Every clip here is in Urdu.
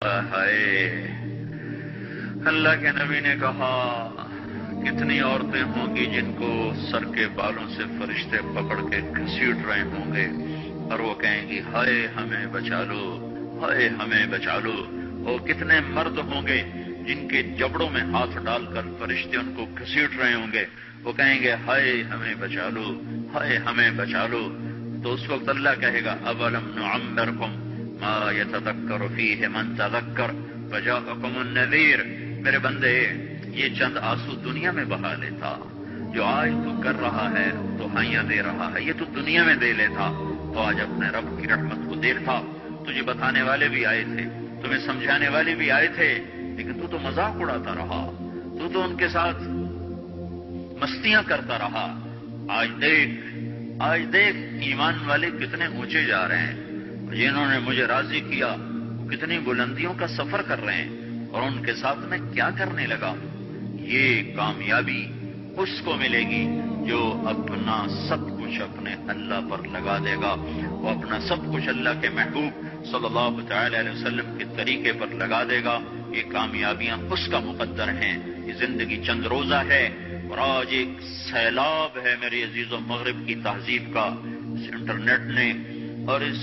ہائے، اللہ کے نبی نے کہا کتنی عورتیں ہوں گی جن کو سر کے بالوں سے فرشتے پکڑ کے گھسیٹ رہے ہوں گے اور وہ کہیں گی ہائے ہمیں بچا لو، ہائے ہمیں بچا لو۔ اور کتنے مرد ہوں گے جن کے جبڑوں میں ہاتھ ڈال کر فرشتے ان کو گھسیٹ رہے ہوں گے، وہ کہیں گے ہائے ہمیں بچا لو، ہائے ہمیں بچا لو۔ تو اس وقت اللہ کہے گا اولم نعمرکم ما یتذکر فیہ من تذکر وجاءکم النذیر، میرے بندے یہ چند آنسو دنیا میں بہا لیتا، جو آج تو کر رہا ہے تو ہائیاں دے رہا ہے، یہ تو دنیا میں دے لیتا تو آج اپنے رب کی رحمت کو دیکھتا۔ تجھے بتانے والے بھی آئے تھے، تمہیں سمجھانے والے بھی آئے تھے، لیکن تو مذاق اڑاتا رہا، تو ان کے ساتھ مستیاں کرتا رہا۔ آج دیکھ ایمان والے کتنے اونچے جا رہے ہیں، جنہوں نے مجھے راضی کیا وہ کتنی بلندیوں کا سفر کر رہے ہیں، اور ان کے ساتھ میں کیا کرنے لگا۔ یہ کامیابی اس کو ملے گی جو اپنا سب کچھ اپنے اللہ پر لگا دے گا، وہ اپنا سب کچھ اللہ کے محبوب صلی اللہ تعالی علیہ وسلم کے طریقے پر لگا دے گا۔ یہ کامیابیاں اس کا مقدر ہیں۔ یہ زندگی چند روزہ ہے، اور آج ایک سیلاب ہے میرے عزیز و مغرب کی تہذیب کا، اس انٹرنیٹ نے اور اس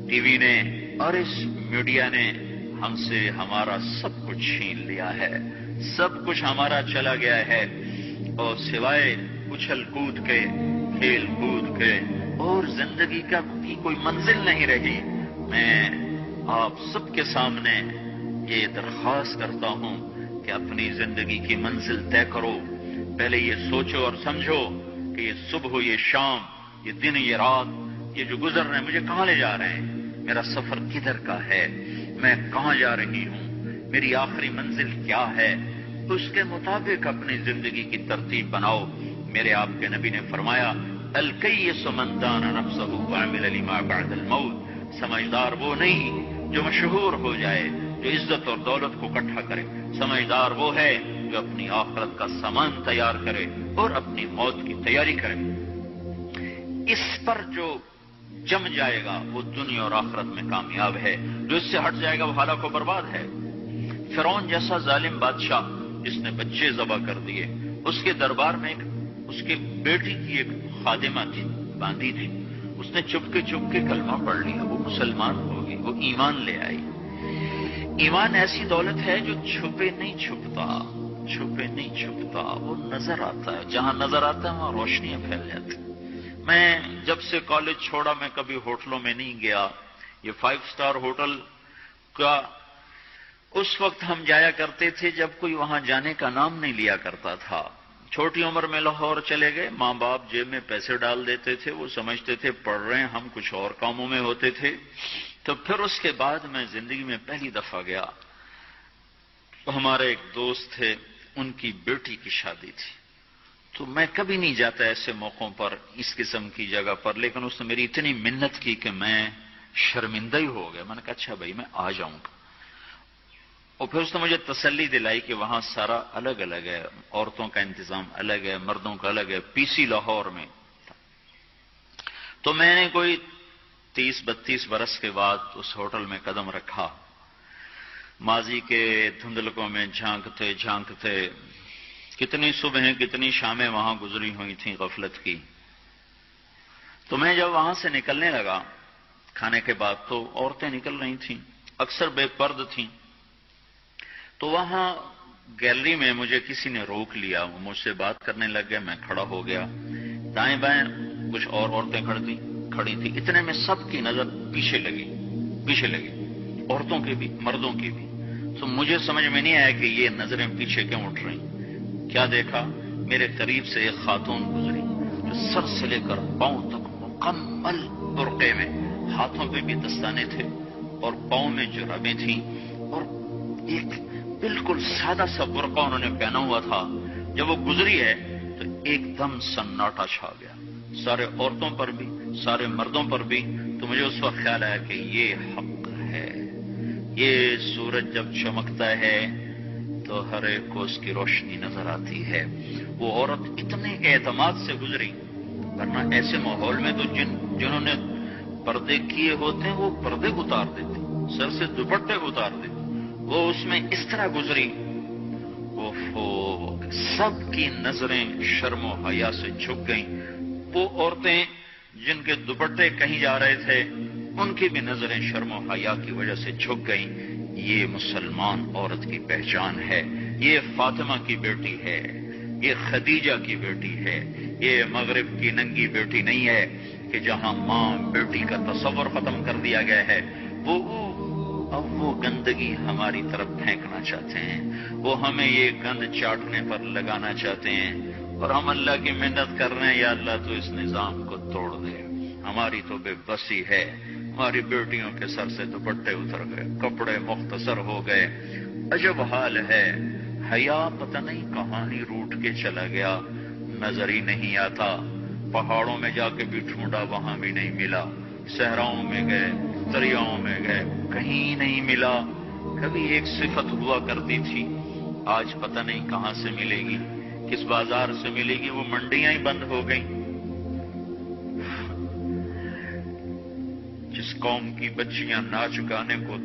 ٹی وی نے اور اس میڈیا نے ہم سے ہمارا سب کچھ چھین لیا ہے، سب کچھ ہمارا چلا گیا ہے، اور سوائے اچھل کود کے، کھیل کود کے اور زندگی کا بھی کوئی منزل نہیں رہی۔ میں آپ سب کے سامنے یہ درخواست کرتا ہوں کہ اپنی زندگی کی منزل طے کرو۔ پہلے یہ سوچو اور سمجھو کہ یہ صبح، یہ شام، یہ دن، یہ رات، یہ جو گزر رہے ہیں مجھے کہاں لے جا رہے ہیں، میرا سفر کدھر کا ہے، میں کہاں جا رہی ہوں، میری آخری منزل کیا ہے۔ اس کے مطابق اپنی زندگی کی ترتیب بناؤ۔ میرے آپ کے نبی نے فرمایا الکیس من دان نفسہ وعمل لما بعد الموت، سمجھدار وہ نہیں جو مشہور ہو جائے، جو عزت اور دولت کو اکٹھا کرے، سمجھدار وہ ہے جو اپنی آخرت کا سامان تیار کرے اور اپنی موت کی تیاری کرے۔ اس پر جو جم جائے گا وہ دنیا اور آخرت میں کامیاب ہے، جو اس سے ہٹ جائے گا وہ ہلاک و برباد ہے۔ فرعون جیسا ظالم بادشاہ جس نے بچے ذبح کر دیے، اس کے دربار میں اس کے بیٹی کی ایک خادمہ تھی، باندھی تھی، اس نے چپ کے کلمہ پڑھ لیا، وہ مسلمان ہو گئی، وہ ایمان لے آئی۔ ایمان ایسی دولت ہے جو چھپے نہیں چھپتا، وہ نظر آتا ہے، جہاں نظر آتا ہے وہاں روشنیاں پھیل جاتی۔ میں جب سے کالج چھوڑا میں کبھی ہوٹلوں میں نہیں گیا۔ یہ 5 اسٹار ہوٹل کا اس وقت ہم جایا کرتے تھے جب کوئی وہاں جانے کا نام نہیں لیا کرتا تھا۔ چھوٹی عمر میں لاہور چلے گئے، ماں باپ جیب میں پیسے ڈال دیتے تھے، وہ سمجھتے تھے پڑھ رہے ہیں، ہم کچھ اور کاموں میں ہوتے تھے۔ تو پھر اس کے بعد میں زندگی میں پہلی دفعہ گیا، ہمارے ایک دوست تھے، ان کی بیٹی کی شادی تھی، تو میں کبھی نہیں جاتا ایسے موقعوں پر، اس قسم کی جگہ پر، لیکن اس نے میری اتنی منت کی کہ میں شرمندہ ہی ہو گیا۔ میں نے کہا اچھا بھائی میں آ جاؤں گا، اور پھر اس نے مجھے تسلی دلائی کہ وہاں سارا الگ الگ ہے، عورتوں کا انتظام الگ ہے، مردوں کا الگ ہے، پی سی لاہور میں۔ تو میں نے کوئی 30-32 برس کے بعد اس ہوٹل میں قدم رکھا، ماضی کے دھندلکوں میں جھانکتے کتنی صبحیں کتنی شامیں وہاں گزری ہوئی تھیں غفلت کی۔ تو میں جب وہاں سے نکلنے لگا کھانے کے بعد، تو عورتیں نکل رہی تھیں، اکثر بے پرد تھیں، تو وہاں گیلری میں مجھے کسی نے روک لیا، وہ مجھ سے بات کرنے لگ گئے، میں کھڑا ہو گیا، دائیں بائیں کچھ اور عورتیں کھڑی تھیں، اتنے میں سب کی نظر پیچھے لگی، عورتوں کی بھی مردوں کی بھی۔ تو مجھے سمجھ میں نہیں آیا کہ یہ نظریں پیچھے کیوں اٹھ رہی۔ کیا دیکھا، میرے قریب سے ایک خاتون گزری جو سر سے لے کر پاؤں تک مکمل برقعے میں، ہاتھوں پہ بھی دستانے تھے اور پاؤں میں جرابیں تھیں، اور ایک بالکل سادہ سا برقع انہوں نے پہنا ہوا تھا۔ جب وہ گزری ہے تو ایک دم سناٹا چھا گیا، سارے عورتوں پر بھی سارے مردوں پر بھی۔ تو مجھے اس وقت خیال آیا کہ یہ حق ہے، یہ سورج جب چمکتا ہے تو ہر ایک کو اس کی روشنی نظر آتی ہے۔ وہ عورت اتنے اعتماد سے گزری، ورنہ ایسے ماحول میں تو جنہوں نے پردے کیے ہوتے ہیں وہ پردے اتار دیتے، سر سے دوپٹے اتار دے، وہ اس میں اس طرح گزری، سب کی نظریں شرم و حیا سے جھک گئیں۔ وہ عورتیں جن کے دوپٹے کہیں جا رہے تھے ان کی بھی نظریں شرم و حیا کی وجہ سے جھک گئیں۔ یہ مسلمان عورت کی پہچان ہے، یہ فاطمہ کی بیٹی ہے، یہ خدیجہ کی بیٹی ہے، یہ مغرب کی ننگی بیٹی نہیں ہے کہ جہاں ماں بیٹی کا تصور ختم کر دیا گیا ہے، اب وہ گندگی ہماری طرف پھینکنا چاہتے ہیں، وہ ہمیں یہ گند چاٹنے پر لگانا چاہتے ہیں، اور ہم اللہ کی منت کر رہے ہیں، یا اللہ تو اس نظام کو توڑ دے۔ ہماری تو بے بسی ہے، ہماری بیٹیوں کے سر سے دوپٹے اتر گئے، کپڑے مختصر ہو گئے، عجب حال ہے۔ حیا پتہ نہیں کہاں ہی روٹ کے چلا گیا، نظر ہی نہیں آتا۔ پہاڑوں میں جا کے بھی ڈھونڈا، وہاں بھی نہیں ملا، صحراؤں میں گئے، دریاؤں میں گئے، کہیں نہیں ملا۔ کبھی ایک صفت ہوا کرتی تھی، آج پتہ نہیں کہاں سے ملے گی، کس بازار سے ملے گی، وہ منڈیاں ہی بند ہو گئیں۔ جس قوم کی بچیاں ناچ گانے کو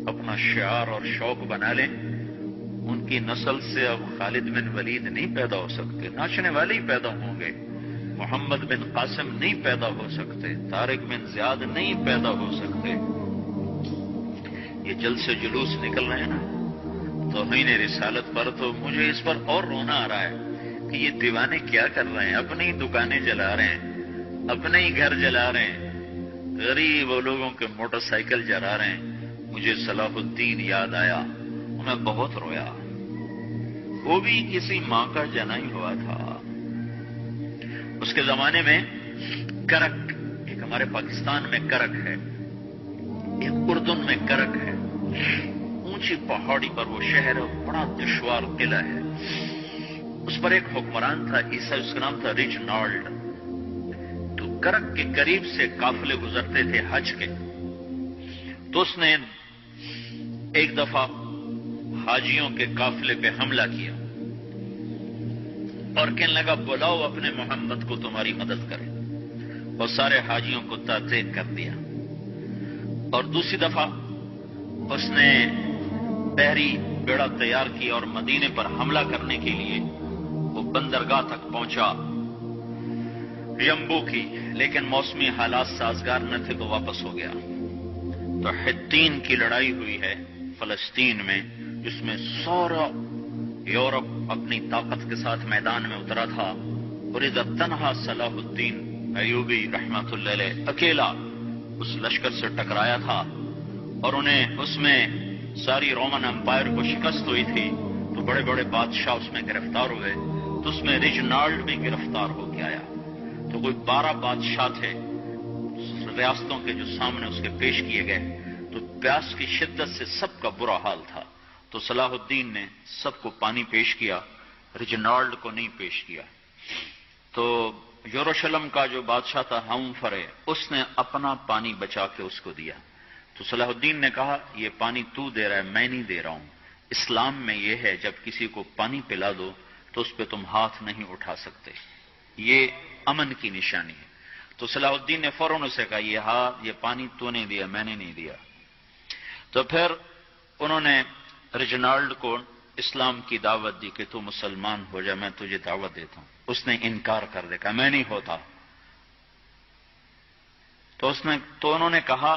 اپنا شعار اور شوق بنا لیں، ان کی نسل سے اب خالد بن ولید نہیں پیدا ہو سکتے، ناچنے والے ہی پیدا ہوں گے۔ محمد بن قاسم نہیں پیدا ہو سکتے، طارق بن زیاد نہیں پیدا ہو سکتے۔ یہ جلسے جلوس نکل رہے ہیں نا توہین رسالت پر، تو مجھے اس پر اور رونا آ رہا ہے کہ یہ دیوانے کیا کر رہے ہیں، اپنی دکانیں جلا رہے ہیں، اپنے ہی گھر جلا رہے ہیں، غریب لوگوں کے موٹر سائیکل جلا رہے ہیں۔ مجھے صلاح الدین یاد آیا، میں بہت رویا۔ وہ بھی کسی ماں کا جنا ہی ہوا تھا۔ اس کے زمانے میں کرک، ایک ہمارے پاکستان میں کرک ہے، ایک اردن میں کرک ہے، اونچی پہاڑی پر وہ شہر ہے، بڑا دشوار قلعہ ہے۔ اس پر ایک حکمران تھا عیسائی، اس کا نام تھا ریجنالڈ۔ تو کرک کے قریب سے قافلے گزرتے تھے حج کے، تو اس نے ایک دفعہ حاجیوں کے قافلے پہ حملہ کیا اور کہنے لگا بلاؤ اپنے محمد کو تمہاری مدد کرے، اور سارے حاجیوں کو تعطیل کر دیا۔ اور دوسری دفعہ اس نے بحری بیڑا تیار کیا اور مدینے پر حملہ کرنے کے لیے وہ بندرگاہ تک پہنچا ینبو کی، لیکن موسمی حالات سازگار نہ تھے تو واپس ہو گیا۔ تو حطین کی لڑائی ہوئی ہے فلسطین میں، جس میں سارا یورپ اپنی طاقت کے ساتھ میدان میں اترا تھا، اور ادھر تنہا صلاح الدین ایوبی رحمت اللہ علیہ اکیلا اس لشکر سے ٹکرایا تھا، اور انہیں اس میں ساری رومن امپائر کو شکست ہوئی تھی، تو بڑے بڑے بادشاہ اس میں گرفتار ہوئے، تو اس میں ریجنالڈ بھی گرفتار ہو کے آیا۔ تو کوئی 12 بادشاہ تھے ریاستوں کے جو سامنے اس کے پیش کیے گئے، تو پیاس کی شدت سے سب کا برا حال تھا، تو صلاح الدین نے سب کو پانی پیش کیا، ریجنالڈ کو نہیں پیش کیا۔ تو یروشلم کا جو بادشاہ تھا ہمفرے، اس نے اپنا پانی بچا کے اس کو دیا۔ تو صلاح الدین نے کہا یہ پانی تو دے رہا ہے، میں نہیں دے رہا ہوں۔ اسلام میں یہ ہے جب کسی کو پانی پلا دو تو اس پہ تم ہاتھ نہیں اٹھا سکتے، یہ امن کی نشانی ہے۔ تو صلاح الدین نے فوراً اسے کہا یہ پانی تو نے دیا، میں نے نہیں دیا۔ تو پھر انہوں نے ریجنالڈ کو اسلام کی دعوت دی کہ تو مسلمان ہو جا، میں تجھے دعوت دیتا ہوں۔ اس نے انکار کر دیا، کہا میں نہیں ہوتا۔ تو انہوں نے کہا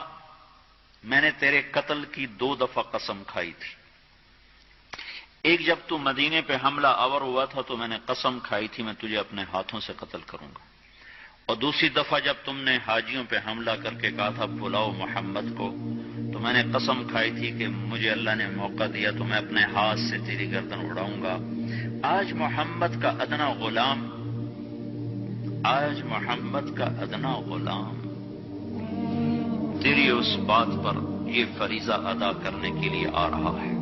میں نے تیرے قتل کی 2 دفعہ قسم کھائی تھی، ایک جب تو مدینے پہ حملہ آور ہوا تھا تو میں نے قسم کھائی تھی میں تجھے اپنے ہاتھوں سے قتل کروں گا، اور دوسری دفعہ جب تم نے حاجیوں پہ حملہ کر کے کہا تھا بلاؤ محمد کو، تو میں نے قسم کھائی تھی کہ مجھے اللہ نے موقع دیا تو میں اپنے ہاتھ سے تیری گردن اڑاؤں گا۔ آج محمد کا ادنا غلام تیری اس بات پر یہ فریضہ ادا کرنے کے لیے آ رہا ہے،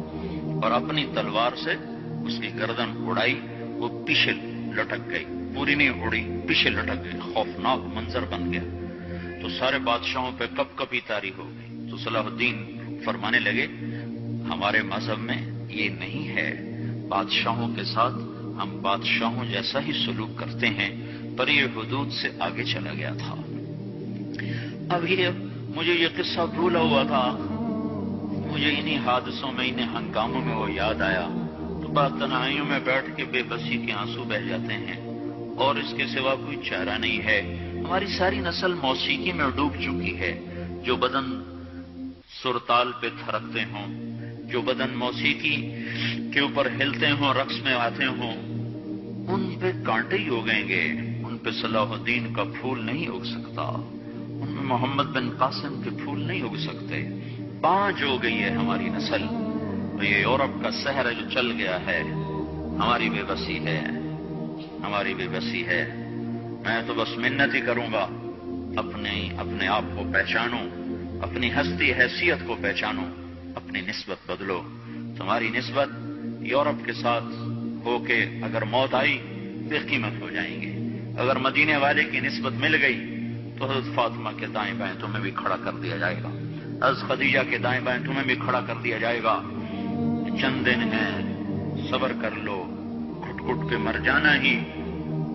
اور اپنی تلوار سے اس کی گردن اڑائی، وہ پیچھے لٹک گئی، پوری نہیں اڑی، پیچھے لٹک گئی، خوفناک منظر بن گیا۔ تو سارے بادشاہوں پہ کپ کپی طاری ہو گئی۔ تو صلاح الدین فرمانے لگے ہمارے مذہب میں یہ نہیں ہے، بادشاہوں کے ساتھ ہم بادشاہوں جیسا ہی سلوک کرتے ہیں، پر یہ حدود سے آگے چلا گیا تھا۔ اب مجھے یہ قصہ بھولا ہوا تھا مجھے انہی حادثوں میں، انہیں ہنگاموں میں وہ یاد آیا تو بعض تنہائیوں میں بیٹھ کے بے بسی کے آنسو بہہ جاتے ہیں، اور اس کے سوا کوئی چارہ نہیں ہے۔ ہماری ساری نسل موسیقی میں ڈوب چکی ہے۔ جو بدن سرتال پہ تھرکتے ہوں، جو بدن موسیقی کے اوپر ہلتے ہوں، رقص میں آتے ہوں، ان پہ کانٹے ہی اگیں گے، ان پہ صلاح الدین کا پھول نہیں اگ سکتا، ان میں محمد بن قاسم کے پھول نہیں اگ سکتے۔ پانچ ہو گئی ہے ہماری نسل۔ یہ یورپ کا سحر ہے جو چل گیا ہے، ہماری بے بسی ہے، ہماری بے بسی ہے۔ میں تو بس منت ہی کروں گا، اپنے آپ کو پہچانو، اپنی ہستی حیثیت کو پہچانو، اپنی نسبت بدلو۔ تمہاری نسبت یورپ کے ساتھ ہو کے اگر موت آئی بے قیمت ہو جائیں گے۔ اگر مدینے والے کی نسبت مل گئی تو حضرت فاطمہ کے دائیں بائیں تمہیں بھی کھڑا کر دیا جائے گا، حضرت خدیجہ کے دائیں بائیں تمہیں بھی کھڑا کر دیا جائے گا۔ چند دن ہیں، صبر کر لو، گھٹ گھٹ کے مر جانا ہی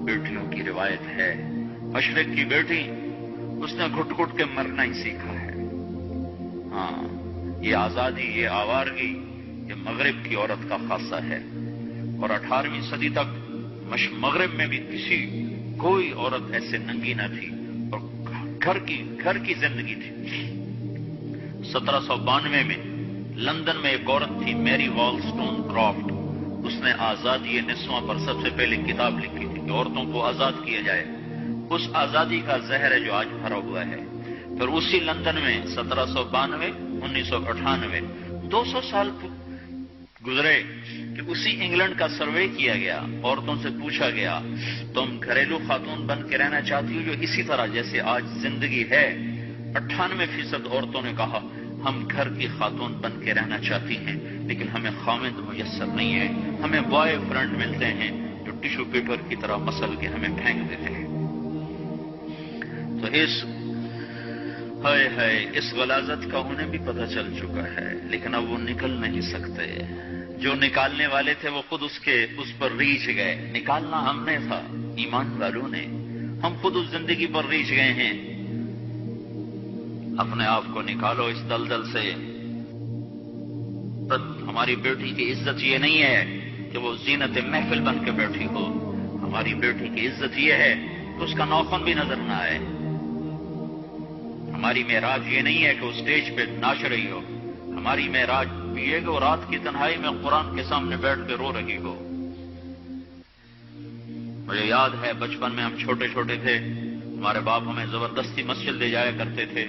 بیٹیوں کی روایت ہے۔ مشرق کی بیٹی، اس نے گھٹ گھٹ کے مرنا ہی سیکھا ہے۔ ہاں، یہ آزادی، یہ آوارگی، یہ مغرب کی عورت کا خاصہ ہے۔ اور 18ویں صدی تک مغرب میں بھی کوئی عورت ایسے ننگی نہ تھی، اور گھر کی زندگی تھی۔ 1792 میں لندن میں ایک عورت تھی، میری والسٹون کرافٹ۔ اس نے آزادی نسواں پر سب سے پہلے کتاب لکھی تھی کہ عورتوں کو آزاد کیا جائے۔ اس آزادی کا زہر ہے جو آج بھرا ہوا ہے۔ پھر اسی لندن میں 1792 1998 200 سال گزرے کہ اسی انگلینڈ کا سروے کیا گیا، عورتوں سے پوچھا گیا تم گھریلو خاتون بن کے رہنا چاہتی ہو جو اسی طرح جیسے آج زندگی ہے؟ 98% عورتوں نے کہا ہم گھر کی خاتون بن کے رہنا چاہتی ہیں، لیکن ہمیں خاوند میسر نہیں ہے، ہمیں بوائے فرینڈ ملتے ہیں جو ٹشو پیپر کی طرح مسل کے ہمیں پھینک دیتے ہیں۔ تو اس غلاظت کا انہیں بھی پتہ چل چکا ہے، لیکن اب وہ نکل نہیں سکتے۔ جو نکالنے والے تھے وہ خود اس پر ریچھ گئے۔ نکالنا ہم نے تھا، ایمان والوں نے، ہم خود اس زندگی پر ریچھ گئے ہیں۔ اپنے آپ کو نکالو اس دلدل سے۔ ہماری بیٹی کی عزت یہ نہیں ہے کہ وہ زینت محفل بن کے بیٹھی ہو، ہماری بیٹی کی عزت یہ ہے کہ اس کا ناخن بھی نظر نہ آئے۔ ہماری معراج یہ نہیں ہے کہ وہ اسٹیج پہ ناچ رہی ہو، ہماری معراج یہ کہ وہ رات کی تنہائی میں قرآن کے سامنے بیٹھ کے رو رہی ہو۔ مجھے یاد ہے بچپن میں ہم چھوٹے چھوٹے تھے، ہمارے باپ ہمیں زبردستی مسجد لے جایا کرتے تھے،